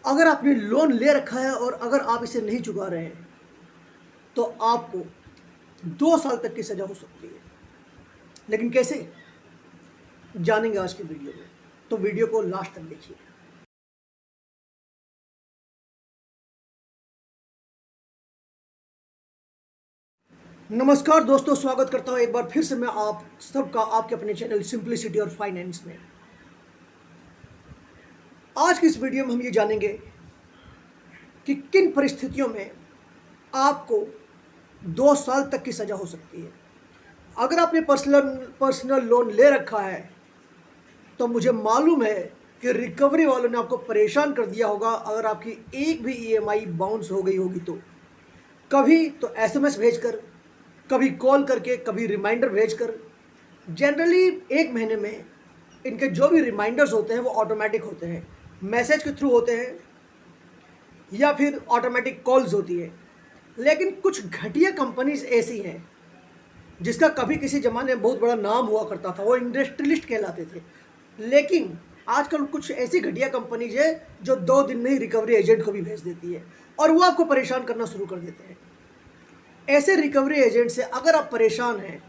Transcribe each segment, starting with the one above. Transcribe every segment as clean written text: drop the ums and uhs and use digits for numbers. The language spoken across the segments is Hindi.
अगर आपने लोन ले रखा है और अगर आप इसे नहीं चुका रहे हैं तो आपको 2 साल तक की सज़ा हो सकती है। लेकिन कैसे, जानेंगे आज की वीडियो में, तो वीडियो को लास्ट तक देखिए। नमस्कार दोस्तों, स्वागत करता हूं एक बार फिर से मैं आप सबका आपके अपने चैनल सिंप्लिसिटी और फाइनेंस में। आज की इस वीडियो में हम ये जानेंगे कि किन परिस्थितियों में आपको 2 साल तक की सज़ा हो सकती है। अगर आपने पर्सनल लोन ले रखा है तो मुझे मालूम है कि रिकवरी वालों ने आपको परेशान कर दिया होगा। अगर आपकी एक भी ईएमआई बाउंस हो गई होगी तो कभी तो एसएमएस भेजकर, कभी कॉल करके, कभी रिमाइंडर भेजकर। जनरली 1 महीने में इनके जो भी रिमाइंडर्स होते हैं वो ऑटोमेटिक होते हैं, मैसेज के थ्रू होते हैं या फिर ऑटोमेटिक कॉल्स होती है। लेकिन कुछ घटिया कंपनीज ऐसी हैं जिसका कभी किसी ज़माने में बहुत बड़ा नाम हुआ करता था, वो इंडस्ट्रियलिस्ट कहलाते थे। लेकिन आजकल कुछ ऐसी घटिया कंपनीज है जो 2 दिन में ही रिकवरी एजेंट को भी भेज देती है और वो आपको परेशान करना शुरू कर देते हैं। ऐसे रिकवरी एजेंट से अगर आप परेशान हैं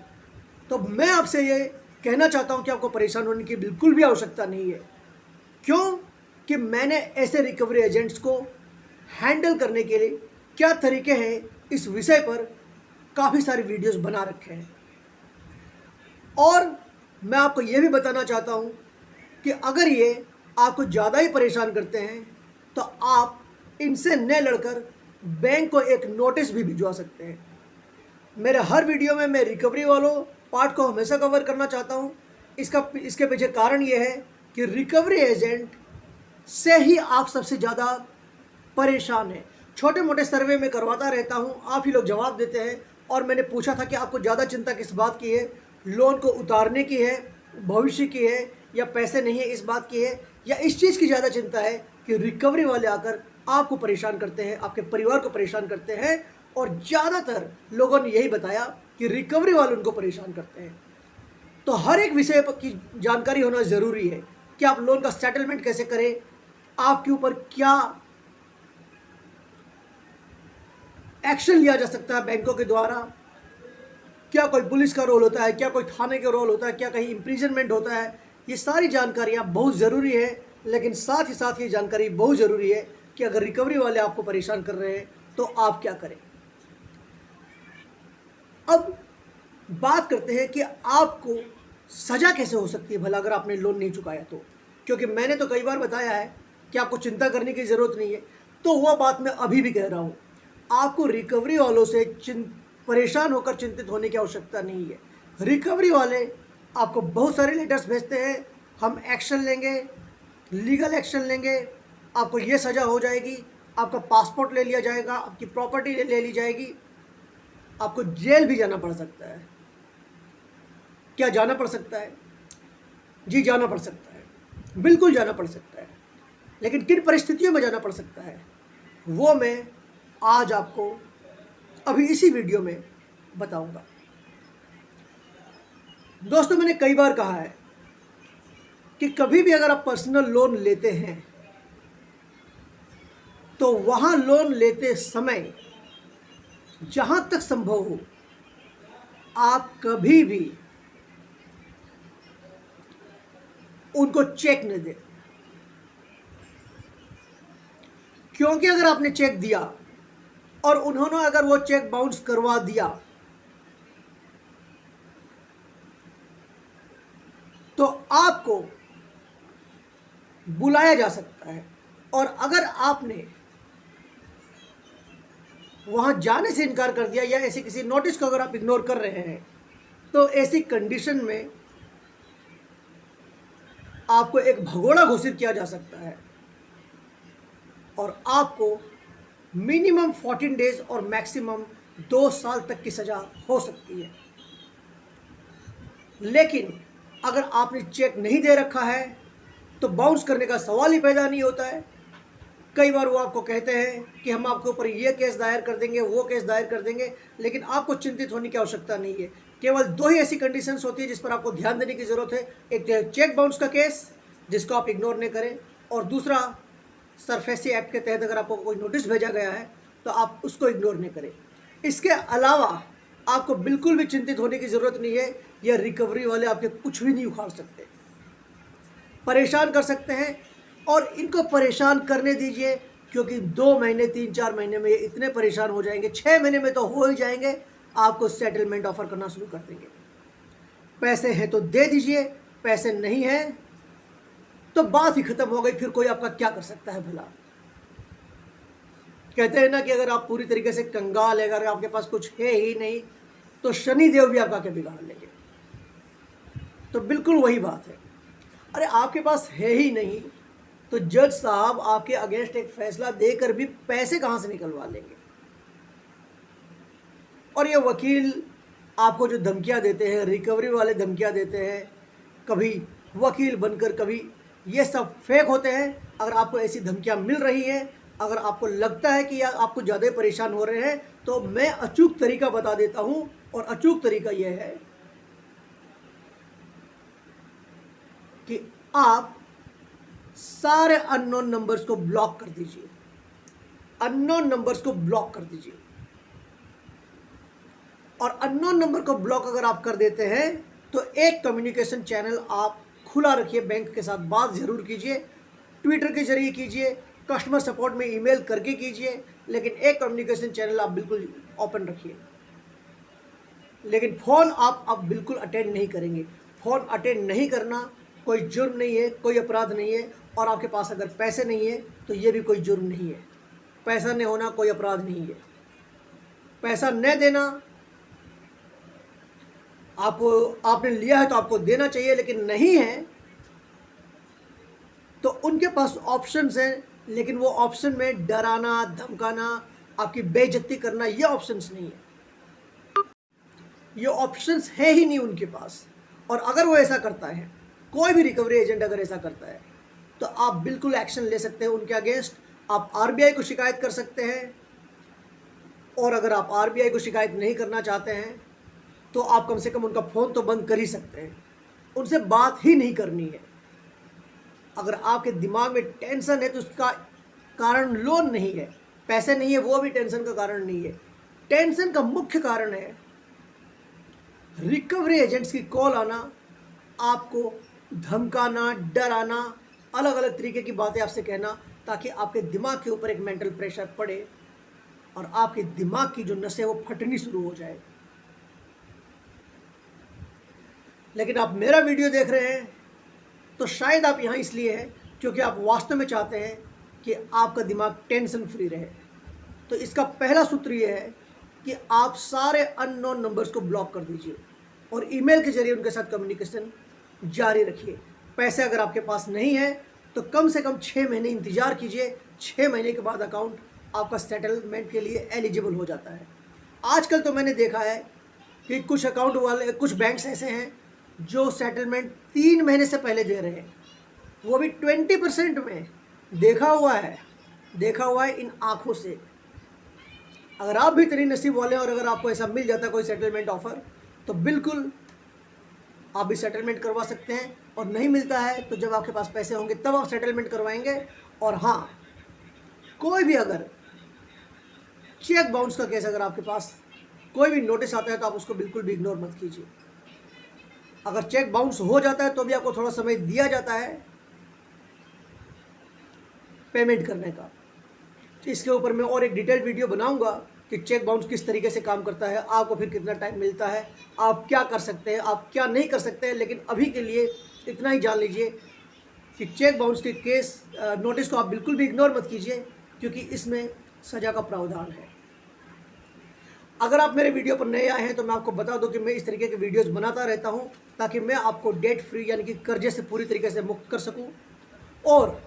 तो मैं आपसे ये कहना चाहता हूं कि आपको परेशान होने की बिल्कुल भी आवश्यकता नहीं है। क्यों कि मैंने ऐसे रिकवरी एजेंट्स को हैंडल करने के लिए क्या तरीके हैं, इस विषय पर काफ़ी सारे वीडियोस बना रखे हैं। और मैं आपको ये भी बताना चाहता हूं कि अगर ये आपको ज़्यादा ही परेशान करते हैं तो आप इनसे न लड़कर बैंक को एक नोटिस भी भिजवा सकते हैं। मेरे हर वीडियो में मैं रिकवरी वालों पार्ट को हमेशा कवर करना चाहता हूं। इसके पीछे कारण ये है कि रिकवरी एजेंट से ही आप सबसे ज़्यादा परेशान हैं। छोटे मोटे सर्वे में करवाता रहता हूं, आप ही लोग जवाब देते हैं। और मैंने पूछा था कि आपको ज़्यादा चिंता किस बात की है, लोन को उतारने की है, भविष्य की है, या पैसे नहीं है इस बात की है, या इस चीज़ की ज़्यादा चिंता है कि रिकवरी वाले आकर आपको परेशान करते हैं, आपके परिवार को परेशान करते हैं। और ज़्यादातर लोगों ने यही बताया कि रिकवरी वाले उनको परेशान करते हैं। तो हर एक विषय की जानकारी होना ज़रूरी है कि आप लोन का सेटलमेंट कैसे करें, आपके ऊपर क्या एक्शन लिया जा सकता है बैंकों के द्वारा, क्या कोई पुलिस का रोल होता है, क्या कोई थाने का रोल होता है, क्या कहीं इम्प्रिजनमेंट होता है। ये सारी जानकारियाँ बहुत ज़रूरी है। लेकिन साथ ही साथ ये जानकारी बहुत ज़रूरी है कि अगर रिकवरी वाले आपको परेशान कर रहे हैं तो आप क्या करें। अब बात करते हैं कि आपको सज़ा कैसे हो सकती है भला अगर आपने लोन नहीं चुकाया तो। क्योंकि मैंने तो कई बार बताया है कि आपको चिंता करने की ज़रूरत नहीं है, तो वह बात मैं अभी भी कह रहा हूँ। आपको रिकवरी वालों से परेशान होकर चिंतित होने की आवश्यकता नहीं है। रिकवरी वाले आपको बहुत सारे लेटर्स भेजते हैं, हम एक्शन लेंगे, लीगल एक्शन लेंगे, आपको ये सज़ा हो जाएगी, आपका पासपोर्ट ले लिया जाएगा, आपकी प्रॉपर्टी ले ली जाएगी, आपको जेल भी जाना पड़ सकता है। क्या जाना पड़ सकता है? जी जाना पड़ सकता है, बिल्कुल जाना पड़ सकता है। लेकिन किन परिस्थितियों में जाना पड़ सकता है वो मैं आज आपको अभी इसी वीडियो में बताऊंगा। दोस्तों, मैंने कई बार कहा है कि कभी भी अगर आप पर्सनल लोन लेते हैं तो वहां लोन लेते समय जहां तक संभव हो आप कभी भी उनको चेक न दें। क्योंकि अगर आपने चेक दिया और उन्होंने अगर वो चेक बाउंस करवा दिया तो आपको बुलाया जा सकता है। और अगर आपने वहां जाने से इनकार कर दिया या ऐसे किसी नोटिस को अगर आप इग्नोर कर रहे हैं तो ऐसी कंडीशन में आपको एक भगोड़ा घोषित किया जा सकता है और आपको मिनिमम 14 डेज और मैक्सिमम 2 साल तक की सज़ा हो सकती है। लेकिन अगर आपने चेक नहीं दे रखा है तो बाउंस करने का सवाल ही पैदा नहीं होता है। कई बार वो आपको कहते हैं कि हम आपके ऊपर ये केस दायर कर देंगे, वो केस दायर कर देंगे, लेकिन आपको चिंतित होने की आवश्यकता नहीं है। केवल 2 ही ऐसी कंडीशंस होती है जिस पर आपको ध्यान देने की ज़रूरत है। एक चेक बाउंस का केस जिसको आप इग्नोर नहीं करें, और दूसरा सरफेसी ऐप के तहत अगर आपको कोई नोटिस भेजा गया है तो आप उसको इग्नोर नहीं करें। इसके अलावा आपको बिल्कुल भी चिंतित होने की ज़रूरत नहीं है। यह रिकवरी वाले आपके कुछ भी नहीं उखाड़ सकते, परेशान कर सकते हैं, और इनको परेशान करने दीजिए, क्योंकि 2 महीने 3-4 महीने में ये इतने परेशान हो जाएंगे, 6 महीने में तो हो ही जाएंगे, आपको सेटलमेंट ऑफर करना शुरू कर देंगे। पैसे हैं तो दे दीजिए, पैसे नहीं हैं तो बात ही खत्म हो गई, फिर कोई आपका क्या कर सकता है भला। कहते हैं ना कि अगर आप पूरी तरीके से कंगाल है, अगर आपके पास कुछ है ही नहीं, तो शनि देव भी आपका क्या बिगाड़ लेंगे। तो बिल्कुल वही बात है। अरे आपके पास है ही नहीं तो जज साहब आपके अगेंस्ट एक फैसला देकर भी पैसे कहाँ से निकलवा लेंगे। और ये वकील आपको जो धमकियाँ देते हैं, रिकवरी वाले धमकियाँ देते हैं, कभी वकील बनकर कभी, ये सब फेक होते हैं। अगर आपको ऐसी धमकियाँ मिल रही हैं, अगर आपको लगता है कि आपको ज़्यादा परेशान हो रहे हैं, तो मैं अचूक तरीका बता देता हूँ। और अचूक तरीका यह है कि आप सारे अननोन नंबर्स को ब्लॉक कर दीजिए। अननोन नंबर्स को ब्लॉक कर दीजिए। और अननोन नंबर को ब्लॉक अगर आप कर देते हैं तो एक कम्युनिकेशन चैनल आप खुला रखिए, बैंक के साथ बात ज़रूर कीजिए, ट्विटर के जरिए कीजिए, कस्टमर सपोर्ट में ईमेल करके कीजिए, लेकिन एक कम्युनिकेशन चैनल आप बिल्कुल ओपन रखिए। लेकिन फ़ोन आप बिल्कुल अटेंड नहीं करेंगे। फ़ोन अटेंड नहीं करना कोई जुर्म नहीं है, कोई अपराध नहीं है। और आपके पास अगर पैसे नहीं है तो ये भी कोई जुर्म नहीं है। पैसा न होना कोई अपराध नहीं है। पैसा न देना, आपने लिया है तो आपको देना चाहिए, लेकिन नहीं है तो उनके पास ऑप्शंस हैं, लेकिन वो ऑप्शन में डराना, धमकाना, आपकी बेइज्जती करना, ये ऑप्शंस नहीं है। ये ऑप्शंस है ही नहीं उनके पास। और अगर वो ऐसा करता है, कोई भी रिकवरी एजेंट अगर ऐसा करता है, तो आप बिल्कुल एक्शन ले सकते हैं उनके अगेंस्ट। आप आरबीआई को शिकायत कर सकते हैं। और अगर आप आरबीआई को शिकायत नहीं करना चाहते हैं तो आप कम से कम उनका फ़ोन तो बंद कर ही सकते हैं, उनसे बात ही नहीं करनी है। अगर आपके दिमाग में टेंशन है तो उसका कारण लोन नहीं है, पैसे नहीं है, वो भी टेंशन का कारण नहीं है। टेंशन का मुख्य कारण है रिकवरी एजेंट्स की कॉल आना, आपको धमकाना, डराना, अलग अलग तरीके की बातें आपसे कहना, ताकि आपके दिमाग के ऊपर एक मेंटल प्रेशर पड़े और आपके दिमाग की जो नसें वो फटनी शुरू हो जाए। लेकिन आप मेरा वीडियो देख रहे हैं तो शायद आप यहाँ इसलिए हैं क्योंकि आप वास्तव में चाहते हैं कि आपका दिमाग टेंशन फ्री रहे। तो इसका पहला सूत्र ये है कि आप सारे अननोन नंबर्स को ब्लॉक कर दीजिए और ईमेल के जरिए उनके साथ कम्युनिकेशन जारी रखिए। पैसे अगर आपके पास नहीं है तो कम से कम 6 महीने इंतज़ार कीजिए। 6 महीने के बाद अकाउंट आपका सेटलमेंट के लिए एलिजिबल हो जाता है। आजकल तो मैंने देखा है कि कुछ अकाउंट वाले, कुछ बैंक्स ऐसे हैं जो सेटलमेंट 3 महीने से पहले दे रहे हैं, वो भी 20% में। देखा हुआ है इन आँखों से। अगर आप भी इतनी नसीब वाले और अगर आपको ऐसा मिल जाता कोई सेटलमेंट ऑफ़र, तो बिल्कुल आप भी सेटलमेंट करवा सकते हैं। और नहीं मिलता है तो जब आपके पास पैसे होंगे तब आप सेटलमेंट करवाएंगे। और हाँ, कोई भी अगर चेक बाउंस का केस, अगर आपके पास कोई भी नोटिस आता है तो आप उसको बिल्कुल भी इग्नोर मत कीजिए। अगर चेक बाउंस हो जाता है तो भी आपको थोड़ा समय दिया जाता है पेमेंट करने का। इसके ऊपर मैं और एक डिटेल्ड वीडियो बनाऊंगा कि चेक बाउंस किस तरीके से काम करता है, आपको फिर कितना टाइम मिलता है, आप क्या कर सकते हैं, आप क्या नहीं कर सकते हैं। लेकिन अभी के लिए इतना ही जान लीजिए कि चेक बाउंस के केस नोटिस को आप बिल्कुल भी इग्नोर मत कीजिए, क्योंकि इसमें सज़ा का प्रावधान है। अगर आप मेरे वीडियो पर नए आए हैं तो मैं आपको बता दूं कि मैं इस तरीके के वीडियोस बनाता रहता हूं ताकि मैं आपको डेट फ्री यानी कि कर्जे से पूरी तरीके से मुक्त कर सकूं। और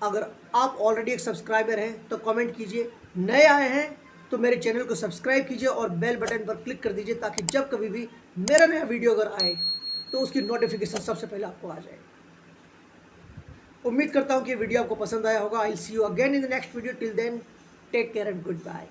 अगर आप ऑलरेडी एक सब्सक्राइबर हैं तो कमेंट कीजिए, नए आए हैं तो मेरे चैनल को सब्सक्राइब कीजिए और बेल बटन पर क्लिक कर दीजिए ताकि जब कभी भी मेरा नया वीडियो अगर आए तो उसकी नोटिफिकेशन सबसे पहले आपको आ जाए। उम्मीद करता हूँ कि वीडियो आपको पसंद आया होगा। I will see you again in the next video. Till then take care and good bye.